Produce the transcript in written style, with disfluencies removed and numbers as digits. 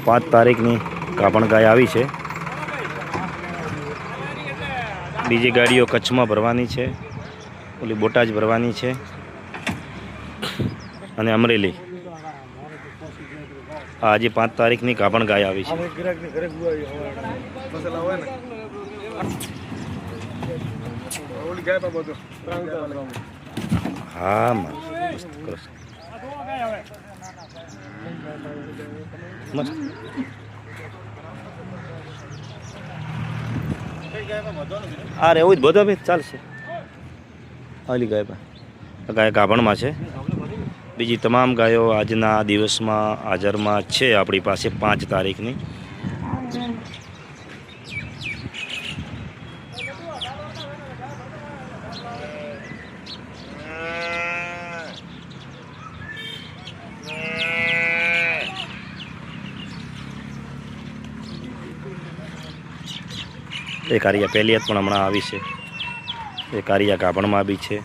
5 તારીખની ગાભણ ગાય આવી છે। બીજી ગાડીઓ કચ્છમાં ભરવાની છે, ઓલી બોટાદ ભરવાની છે અને અમરેલી। આજે 5 તારીખની ગાભણ ગાય આવી છે। હા મસ્ત મસ્ત આ રે એવું જ બધો બી ચાલશે। હાલી ગાય ગાભણમાં છે। બીજી તમામ ગાયો આજના દિવસમાં હાજરમાં છે આપણી પાસે 5 તારીખની। એ કારિયા પહેલી પણ હમણાં આવી છે। એ કારિયા ગાભણમાં બી છે।